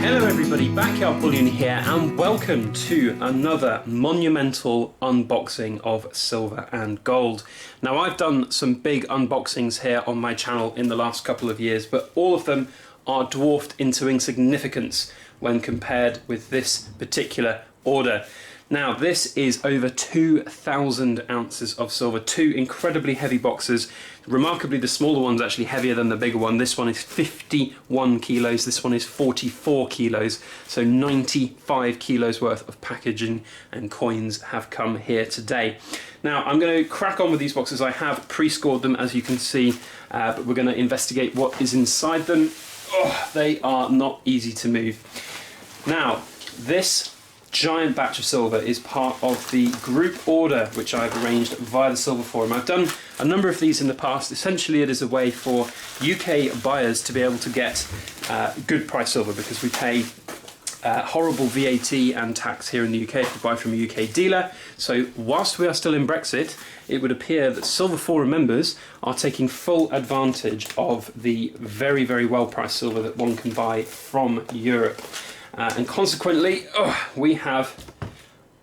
Hello everybody, Backyard Bullion here, and welcome to another monumental unboxing of silver and gold. Now, I've done some big unboxings here on my channel in the last couple of years, but all of them are dwarfed into insignificance when compared with this particular order. Now, this is over 2,000 ounces of silver, two incredibly heavy boxes. Remarkably, the smaller one's actually heavier than the bigger one. This one is 51 kilos, this one is 44 kilos, so 95 kilos worth of packaging and coins have come here today. Now, I'm going to crack on with these boxes. I have pre-scored them, as you can see, but we're going to investigate what is inside them. Oh, they are not easy to move. Now, this giant batch of silver is part of the group order which I've arranged via the Silver Forum. I've done a number of these in the past. Essentially, it is a way for UK buyers to be able to get good price silver, because we pay horrible VAT and tax here in the UK if we buy from a UK dealer. So whilst we are still in Brexit, it would appear that Silver Forum members are taking full advantage of the very, very well priced silver that one can buy from Europe. And consequently, we have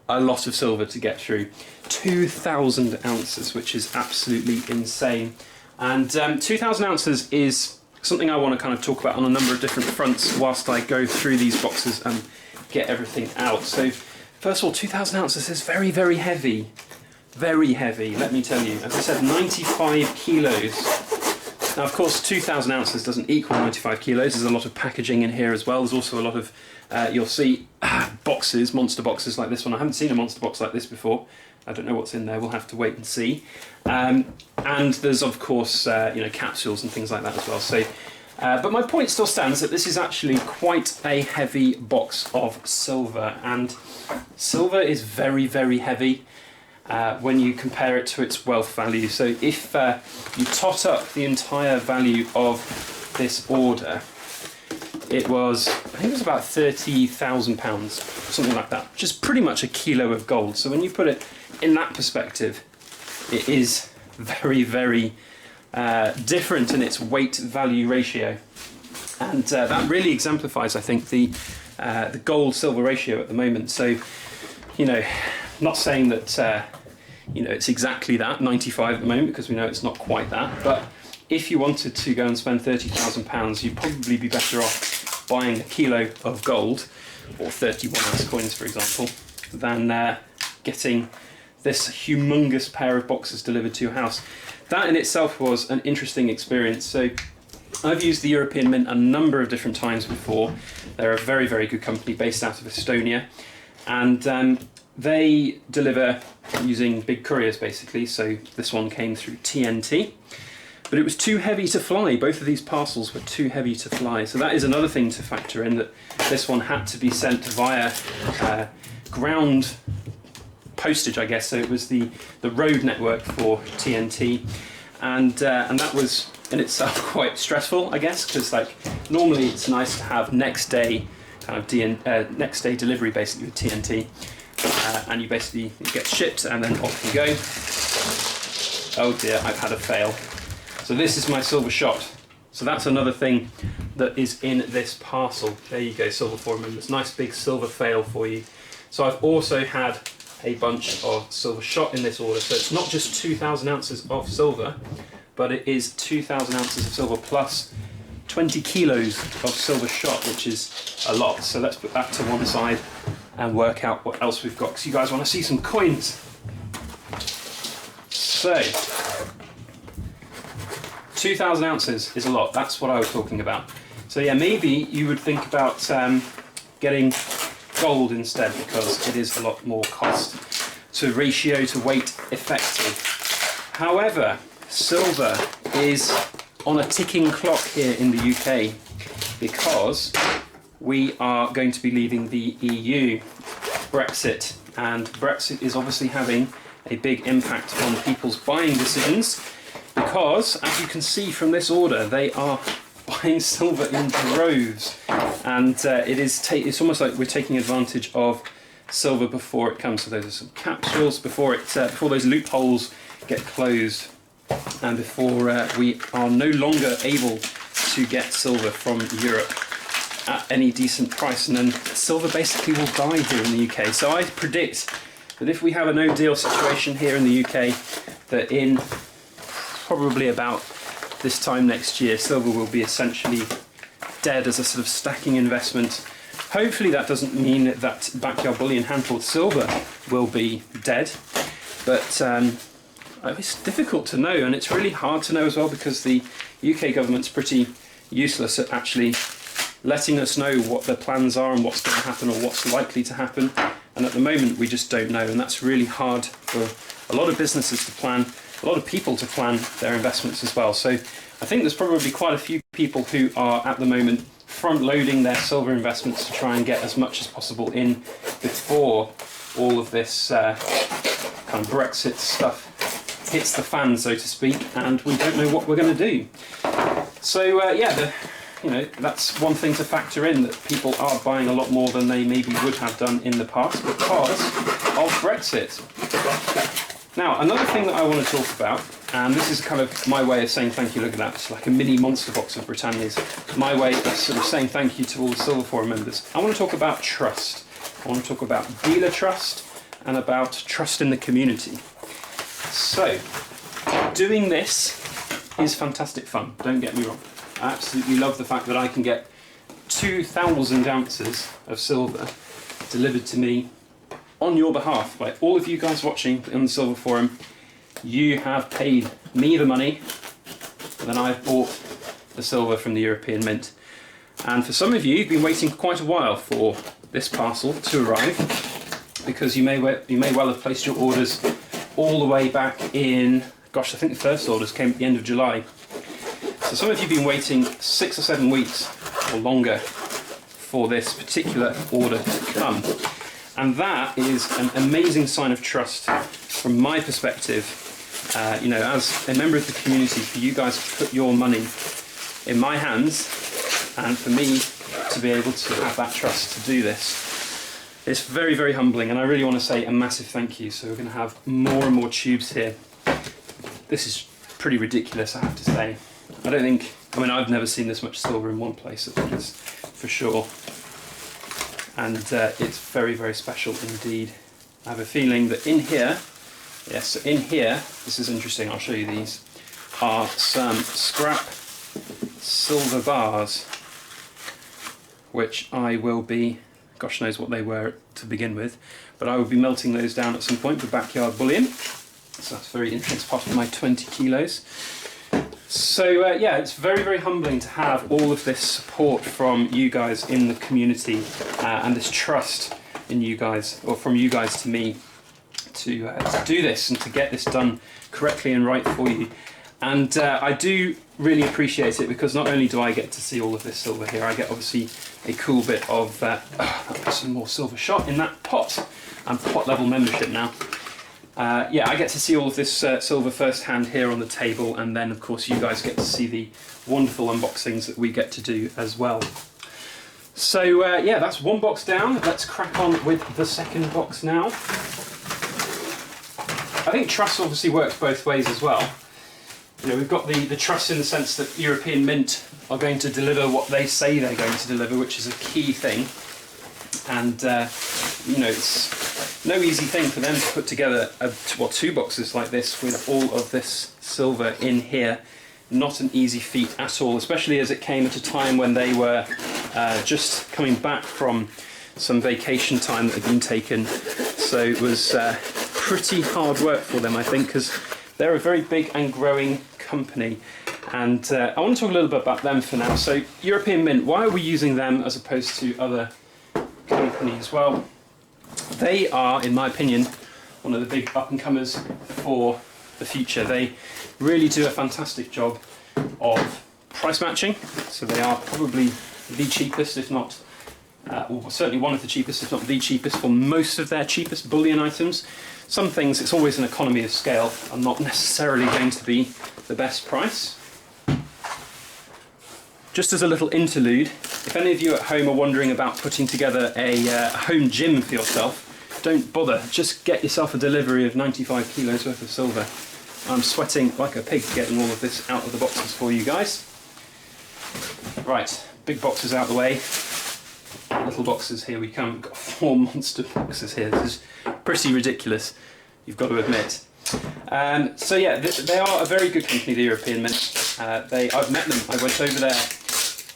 a lot of silver to get through. 2,000 ounces, which is absolutely insane. And 2,000 ounces is something I want to kind of talk about on a number of different fronts whilst I go through these boxes and get everything out. So first of all, 2,000 ounces is very, very heavy. Very heavy, let me tell you. As I said, 95 kilos. Now, of course, 2,000 ounces doesn't equal 95 kilos. There's a lot of packaging in here as well. There's also a lot of, you'll see boxes, monster boxes like this one. I haven't seen a monster box like this before. I don't know what's in there. We'll have to wait and see. And there's, of course, capsules and things like that as well. So, but my point still stands that this is actually quite a heavy box of silver. And silver is very, very heavy when you compare it to its wealth value. So if you tot up the entire value of this order, it was, I think it was about £30,000, something like that, which is pretty much a kilo of gold. So when you put it in that perspective, it is very, very different in its weight value ratio. And that really exemplifies, I think, the gold-silver ratio at the moment. So, not saying that it's exactly that, 95 at the moment, because we know it's not quite that, but if you wanted to go and spend £30,000, you'd probably be better off buying a kilo of gold, or 31-ounce coins, for example, than getting this humongous pair of boxes delivered to your house. That in itself was an interesting experience. So I've used the European Mint a number of different times before. They're a very, very good company based out of Estonia, and they deliver using big couriers, basically. So this one came through TNT, but it was too heavy to fly. Both of these parcels were too heavy to fly. So that is another thing to factor in, that this one had to be sent via ground postage, I guess. So it was the road network for TNT, and that was in itself quite stressful, I guess, because normally it's nice to have next day kind of next day delivery, basically, with TNT. And you basically get shipped and then off you go. Oh dear, I've had a fail. So this is my silver shot. So that's another thing that is in this parcel. There you go, Silver Forum members. Nice big silver fail for you. So I've also had a bunch of silver shot in this order. So it's not just 2,000 ounces of silver, but it is 2,000 ounces of silver plus 20 kilos of silver shot, which is a lot. So let's put that to one side and work out what else we've got, because you guys want to see some coins. So 2,000 ounces is a lot. That's what I was talking about. So yeah, maybe you would think about getting gold instead, because it is a lot more cost to ratio to weight effective. However, silver is on a ticking clock here in the UK, because we are going to be leaving the EU, Brexit, and Brexit is obviously having a big impact on people's buying decisions, because, as you can see from this order, they are buying silver in droves, and it's almost like we're taking advantage of silver before it comes. So those are some capsules before those loopholes get closed, and before we are no longer able to get silver from Europe. at any decent price, and then silver basically will die here in the UK. So I predict that if we have a no deal situation here in the UK, that in probably about this time next year, silver will be essentially dead as a sort of stacking investment. Hopefully that doesn't mean that backyard bullion hand-pulled silver will be dead, but it's difficult to know, and it's really hard to know as well because the UK government's pretty useless at actually letting us know what their plans are and what's going to happen or what's likely to happen, and at the moment we just don't know, and that's really hard for a lot of businesses to plan, a lot of people to plan their investments as well. So I think there's probably quite a few people who are at the moment front-loading their silver investments to try and get as much as possible in before all of this kind of Brexit stuff hits the fan, so to speak, and we don't know what we're going to do. So yeah, that's one thing to factor in, that people are buying a lot more than they maybe would have done in the past because of Brexit. Now, another thing that I want to talk about, and this is kind of my way of saying thank you, look at that, it's like a mini monster box of Britannias, my way of sort of saying thank you to all the Silver Forum members. I want to talk about trust. I want to talk about dealer trust and about trust in the community. So, doing this is fantastic fun, don't get me wrong. I absolutely love the fact that I can get 2,000 ounces of silver delivered to me on your behalf by all of you guys watching on the Silver Forum. You have paid me the money, and then I've bought the silver from the European Mint. And for some of you, you've been waiting quite a while for this parcel to arrive, because you may well have placed your orders all the way back in, gosh, I think the first orders came at the end of July. So some of you have been waiting 6 or 7 weeks or longer for this particular order to come. And that is an amazing sign of trust from my perspective. As a member of the community, for you guys to put your money in my hands and for me to be able to have that trust to do this. It's very, very humbling, and I really want to say a massive thank you. So we're going to have more and more tubes here. This is pretty ridiculous, I have to say. I've never seen this much silver in one place, at least, for sure. And it's very, very special indeed. I have a feeling that in here, yes, in here, this is interesting, I'll show you these, are some scrap silver bars, which I will be, gosh knows what they were to begin with, but I will be melting those down at some point for backyard bullion. So that's very interesting, it's part of my 20 kilos. So yeah, it's very, very humbling to have all of this support from you guys in the community and this trust in you guys, or from you guys to me, to do this and to get this done correctly and right for you. And I do really appreciate it, because not only do I get to see all of this silver here, I get obviously a cool bit of some more silver shot in that pot. I'm pot level membership now. Yeah, I get to see all of this silver firsthand here on the table, and then of course you guys get to see the wonderful unboxings that we get to do as well. So yeah, that's one box down. Let's crack on with the second box now. I think trust obviously works both ways as well. We've got the trust in the sense that European Mint are going to deliver what they say they're going to deliver, which is a key thing. And it's no easy thing for them to put together two boxes like this with all of this silver in here. Not an easy feat at all, especially as it came at a time when they were just coming back from some vacation time that had been taken. So it was pretty hard work for them, I think, because they're a very big and growing company. And I want to talk a little bit about them for now. So European Mint, why are we using them as opposed to other companies? Well, they are, in my opinion, one of the big up-and-comers for the future. They really do a fantastic job of price matching, so they are probably the cheapest, if not, or certainly one of the cheapest, if not the cheapest, for most of their cheapest bullion items. Some things, it's always an economy of scale, are not necessarily going to be the best price. Just as a little interlude, if any of you at home are wondering about putting together a home gym for yourself, don't bother, just get yourself a delivery of 95 kilos worth of silver. I'm sweating like a pig getting all of this out of the boxes for you guys. Right, big boxes out of the way. little boxes here we come. We've got 4 monster boxes here. This is pretty ridiculous, you've got to admit. So yeah, they are a very good company, the European Mint. I've met them. I went over there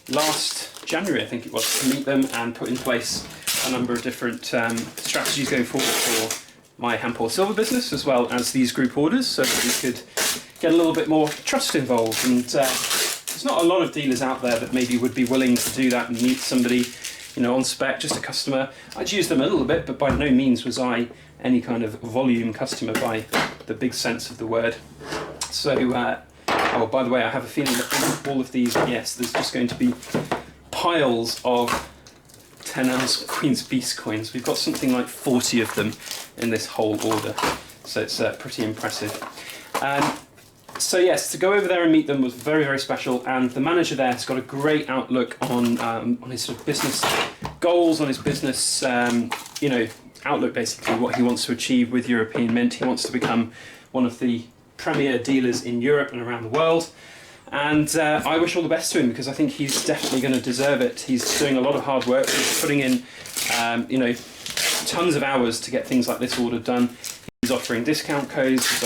last January, I think it was, to meet them and put in place a number of different strategies going forward for my hand-poured silver business, as well as these group orders, so that we could get a little bit more trust involved. And there's not a lot of dealers out there that maybe would be willing to do that and meet somebody, you know, on spec, just a customer. I'd use them a little bit, but by no means was I any kind of volume customer by the big sense of the word. So, oh, by the way, I have a feeling that all of these, yes, there's just going to be piles of 10-ounce Queen's Beast coins. We've got something like 40 of them in this whole order, so it's pretty impressive. So yes, to go over there and meet them was very, very special, and the manager there has got a great outlook on his sort of business goals, on his business, you know, outlook, basically what he wants to achieve with European Mint. He wants to become one of the premier dealers in Europe and around the world, and I wish all the best to him, because I think he's definitely going to deserve it. He's doing a lot of hard work. He's putting in, you know, tons of hours to get things like this order done. He's offering discount codes. He's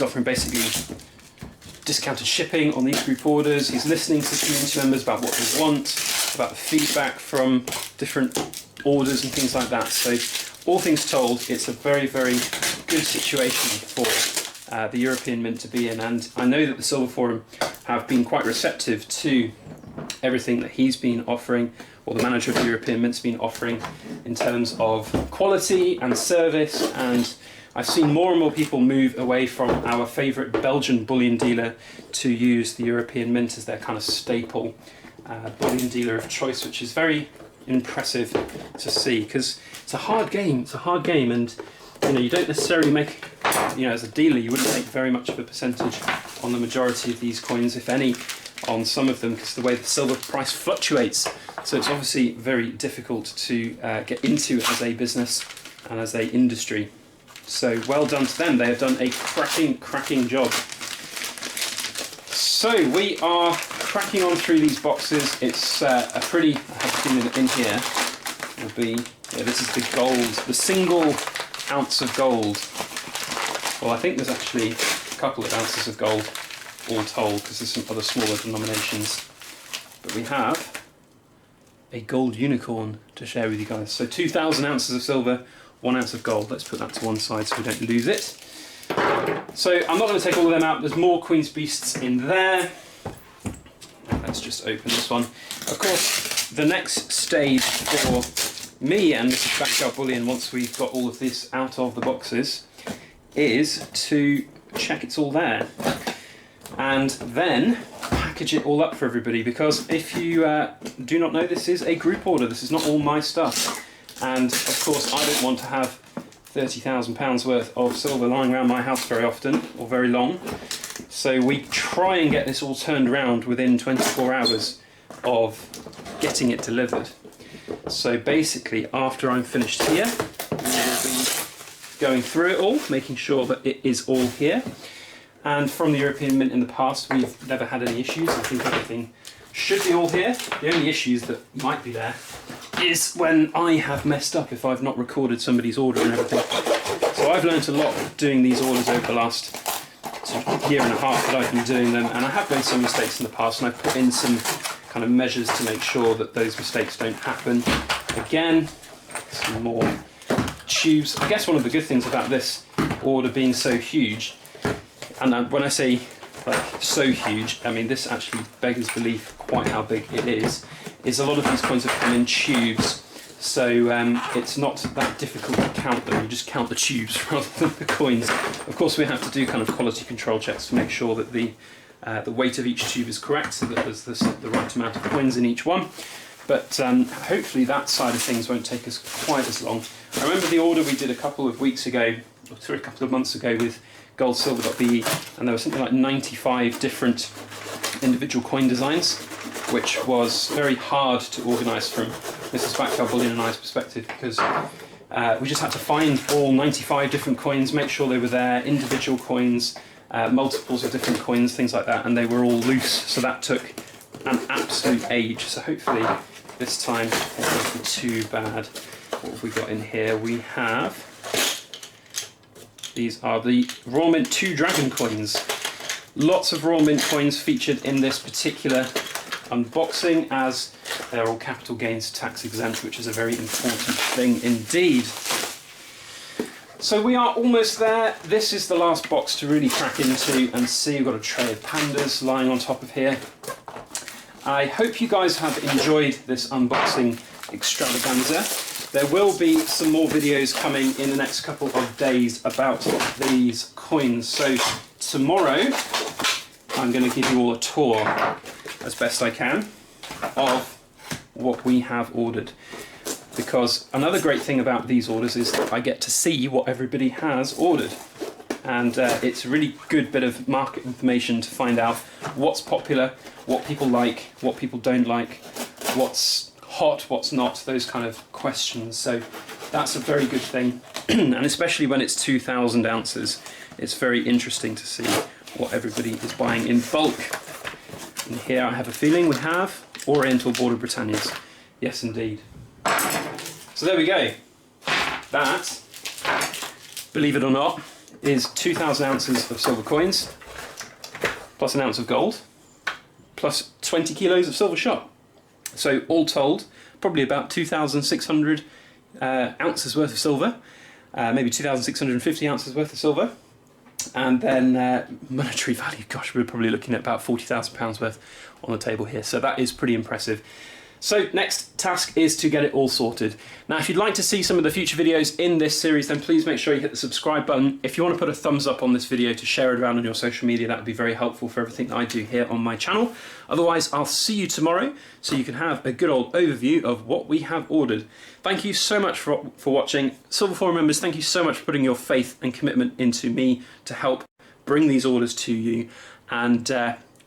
offering basically discounted shipping on these group orders. He's listening to the community members about what they want, about the feedback from different orders and things like that. So all things told, it's a very, very good situation for the European Mint to be in, and I know that the Silver Forum have been quite receptive to everything that he's been offering, or the manager of the European Mint's been offering, in terms of quality and service. And I've seen more and more people move away from our favourite Belgian bullion dealer to use the European Mint as their kind of staple bullion dealer of choice, which is very impressive to see, because it's a hard game. It's a hard game, and you know, you don't necessarily make, you know, as a dealer, you wouldn't make very much of a percentage on the majority of these coins, if any, on some of them, because the way the silver price fluctuates. So it's obviously very difficult to get into as a business and as a industry. So well done to them. They have done a cracking job. So we are cracking on through these boxes. It's a pretty, I have a feeling that in here will be, yeah, this is the gold, the single ounce of gold. Well, I think there's actually a couple of ounces of gold all told, because there's some other smaller denominations. But we have a gold unicorn to share with you guys. So 2,000 ounces of silver, 1 ounce of gold. Let's put that to one side so we don't lose it. So I'm not going to take all of them out. There's more Queen's Beasts in there. Let's just open this one. Of course, the next stage for me and Mrs. Backyard Bullion, once we've got all of this out of the boxes, is to check it's all there and then package it all up for everybody, because if you do not know, this is a group order. This is not all my stuff, and of course I don't want to have £30,000 worth of silver lying around my house very often or very long. So we try and get this all turned around within 24 hours of getting it delivered. So basically, after I'm finished here, we will be going through it all, making sure that it is all here. And from the European Mint in the past, we've never had any issues. I think everything should be all here. The only issues that might be there is when I have messed up, if I've not recorded somebody's order and everything. So I've learned a lot doing these orders over the last year and a half that I've been doing them, and I have made some mistakes in the past, and I've put in some kind of measures to make sure that those mistakes don't happen again. Some more tubes. I guess one of the good things about this order being so huge, and when I say like so huge, I mean this actually beggars belief quite how big it is a lot of these coins have come in tubes, so it's not that difficult to count them. You just count the tubes rather than the coins. Of course, we have to do kind of quality control checks to make sure that the weight of each tube is correct, so that there's the right amount of coins in each one. But hopefully that side of things won't take us quite as long. I remember the order we did a couple of weeks ago, or a couple of months ago, with goldsilver.be, and there was something like 95 different individual coin designs, which was very hard to organise from Mrs. Backyard Bullion and I's perspective, because we just had to find all 95 different coins, make sure they were there, individual coins, multiples of different coins, things like that, and they were all loose, so that took an absolute age. So hopefully this time it won't be too bad. What have we got in here? We have, these are the Raw Mint 2 Dragon coins. Lots of Raw Mint coins featured in this particular unboxing, as they're all capital gains tax exempt, which is a very important thing indeed. So we are almost there. This is the last box to really crack into and see. We've got a tray of pandas lying on top of here. I hope you guys have enjoyed this unboxing extravaganza. There will be some more videos coming in the next couple of days about these coins. So tomorrow I'm going to give you all a tour, as best I can, of what we have ordered. Because another great thing about these orders is that I get to see what everybody has ordered. And it's a really good bit of market information to find out what's popular, what people like, what people don't like, what's hot, what's not, those kind of questions. So that's a very good thing. And especially when it's 2,000 ounces, it's very interesting to see what everybody is buying in bulk. And here I have a feeling we have Oriental Border Britannias. Yes, indeed. So there we go. That, believe it or not, is 2,000 ounces of silver coins, plus an ounce of gold, plus 20 kilos of silver shot. So all told, probably about 2,600 ounces worth of silver, maybe 2,650 ounces worth of silver. And then monetary value, gosh, we're probably looking at about £40,000 worth on the table here. So that is pretty impressive. So next task is to get it all sorted. Now, if you'd like to see some of the future videos in this series, then please make sure you hit the subscribe button. If you want to put a thumbs up on this video to share it around on your social media, that would be very helpful for everything that I do here on my channel. Otherwise, I'll see you tomorrow so you can have a good old overview of what we have ordered. Thank you so much for watching. Silver Forum members, thank you so much for putting your faith and commitment into me to help bring these orders to you. And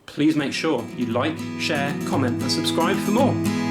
please make sure you like, share, comment and subscribe for more.